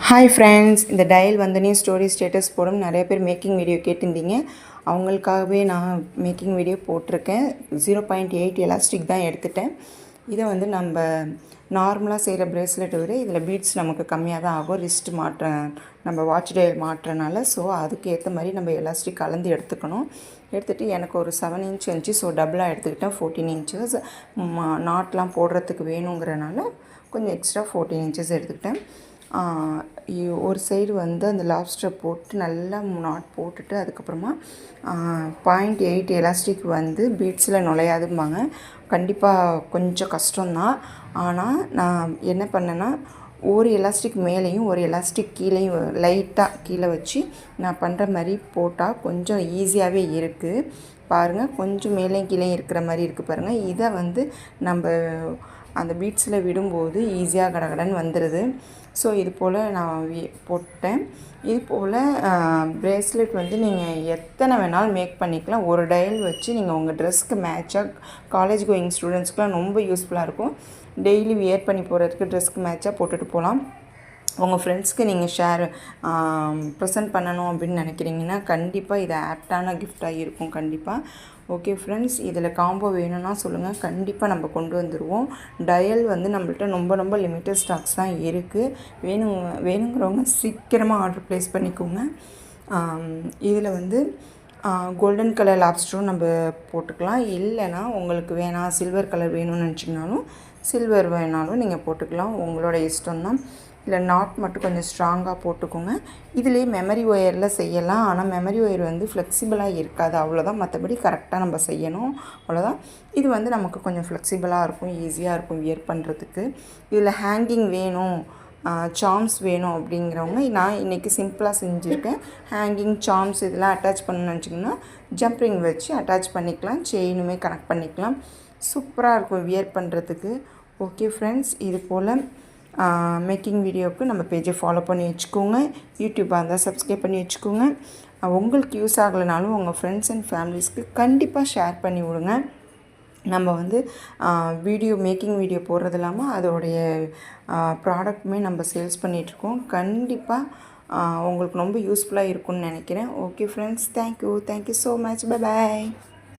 Hi friends, இந்த dial வந்தனே story status போடும் நிறைய பேர் மேக்கிங் வீடியோ கேட்டிருந்தீங்க. அவங்களுக்காகவே நான் மேக்கிங் வீடியோ போட்டிருக்கேன். 0.8 எலாஸ்டிக் தான் எடுத்துட்டேன். இதை வந்து நம்ம நார்மலாக செய்கிற ப்ரேஸ்லெட்டை விட இதில் பீட்ஸ் நமக்கு கம்மியாக தான் ஆகும். ரிஸ்ட் நம்ம வாட்ச் டயல் மாட்டுறனால. ஸோ அதுக்கு ஏற்ற மாதிரி நம்ம எலாஸ்டிக் கலந்து எடுத்துக்கணும். எடுத்துகிட்டு எனக்கு ஒரு 7 இன்ச் இருந்துச்சு. ஸோ டபுளாக எடுத்துக்கிட்டேன் 14 இன்ச்சஸ். நாட்லாம் போடுறதுக்கு வேணுங்கிறனால கொஞ்சம் எக்ஸ்ட்ரா 14 இன்ச்சஸ் எடுத்துக்கிட்டேன். ஒரு சைடு வந்து அந்த லாப்ஸ்டர் போட்டு நல்லா நாட் போட்டுட்டு அதுக்கப்புறமா 0.8 எலாஸ்டிக் வந்து பீட்ஸில் நுழையாதும்பாங்க. கண்டிப்பாக கொஞ்சம் கஷ்டம்தான். ஆனால் நான் என்ன பண்ணேன்னா, ஒரு எலாஸ்டிக் மேலேயும் ஒரு எலாஸ்டிக் கீழேயும் லைட்டாக கீழே வச்சு நான் பண்ணுற மாதிரி போட்டால் கொஞ்சம் ஈஸியாகவே இருக்குது. பாருங்கள், கொஞ்சம் மேலேயும் கீழேயும் இருக்கிற மாதிரி இருக்குது பாருங்கள். இதை வந்து நம்ம அந்த பீட்ஸில் விடும்போது ஈஸியாக கடகடன்னு வந்துடுது. ஸோ இது போல் நான் போட்டேன். இது போல் ப்ரேஸ்லெட் வந்து நீங்கள் எத்தனை வேணாலும் மேக் பண்ணிக்கலாம். ஒரு டயல் வச்சு நீங்கள் உங்கள் ட்ரெஸ்க்கு மேட்சாக காலேஜ் கோயிங் ஸ்டூடெண்ட்ஸ்க்குலாம் ரொம்ப யூஸ்ஃபுல்லாக இருக்கும். டெய்லி வியர் பண்ணி போகிறதுக்கு ட்ரெஸ்க்கு மேட்சாக போட்டுட்டு போகலாம். உங்கள் ஃப்ரெண்ட்ஸ்க்கு நீங்கள் ப்ரெசென்ட் பண்ணணும் அப்படின்னு நினைக்கிறீங்கன்னா கண்டிப்பாக இது ஆப்டான கிஃப்டாக இருக்கும். கண்டிப்பாக ஓகே ஃப்ரெண்ட்ஸ், இதில் காம்போ வேணும்னா சொல்லுங்கள், கண்டிப்பாக நம்ம கொண்டு வந்துடுவோம். டயல் வந்து நம்மள்ட்ட ரொம்ப லிமிட்டட் ஸ்டாக்ஸ் தான் இருக்குது. வேணுங்கிறவங்க சீக்கிரமாக ஆர்டர் ப்ளேஸ் பண்ணிக்கோங்க. இதில் வந்து கோல்டன் கலர் லாப்ஸ்டரும் நம்ம போட்டுக்கலாம். இல்லைனா உங்களுக்கு வேணாம் சில்வர் கலர் வேணும்னு நினச்சிங்கனாலும் சில்வர் வேணாலும் நீங்கள் போட்டுக்கலாம். உங்களோட இஷ்டம்தான். இல்லை நாட் மட்டும் கொஞ்சம் ஸ்ட்ராங்காக போட்டுக்கோங்க. இதிலே மெமரி ஒயரில் செய்யலாம். ஆனால் மெமரி ஒயர் வந்து ஃப்ளெக்சிபிளாக இருக்காது, அவ்வளோதான். மற்றபடி கரெக்டாக நம்ம செய்யணும், அவ்வளோதான். இது வந்து நமக்கு கொஞ்சம் ஃப்ளெக்சிபிளாக இருக்கும், ஈஸியாக இருக்கும் வியர் பண்ணுறதுக்கு. இதில் ஹேங்கிங் வேணும், சார்ம்ஸ் வேணும் அப்படிங்கிறவங்க நான் இன்றைக்கி சிம்பிளாக செஞ்சுருக்கேன். ஹேங்கிங், சார்ம்ஸ் இதெல்லாம் அட்டாச் பண்ணணும்னு நினச்சிங்கன்னா ஜம்ப்ரிங் வச்சு அட்டாச் பண்ணிக்கலாம். செயினுமே கனெக்ட் பண்ணிக்கலாம். சூப்பராக இருக்கும் வியர் பண்ணுறதுக்கு. ஓகே ஃப்ரெண்ட்ஸ், இது போல் மேக்கிங் வீடியோவுக்கு நம்ம பேஜை ஃபாலோ பண்ணி வச்சுக்கோங்க. யூடியூப்பாக இருந்தால் சப்ஸ்கிரைப் பண்ணி வச்சுக்கோங்க. உங்களுக்கு யூஸ் ஆகலைனாலும் உங்கள் ஃப்ரெண்ட்ஸ் அண்ட் ஃபேமிலிஸ்க்கு கண்டிப்பாக ஷேர் பண்ணி விடுங்க. நம்ம வந்து மேக்கிங் வீடியோ போடுறது இல்லாமல் அதோடைய ப்ராடக்ட்டுமே நம்ம சேல்ஸ் பண்ணிகிட்ருக்கோம். கண்டிப்பாக உங்களுக்கு ரொம்ப யூஸ்ஃபுல்லாக இருக்கும்னு நினைக்கிறேன். Okay friends, thank you so much. By.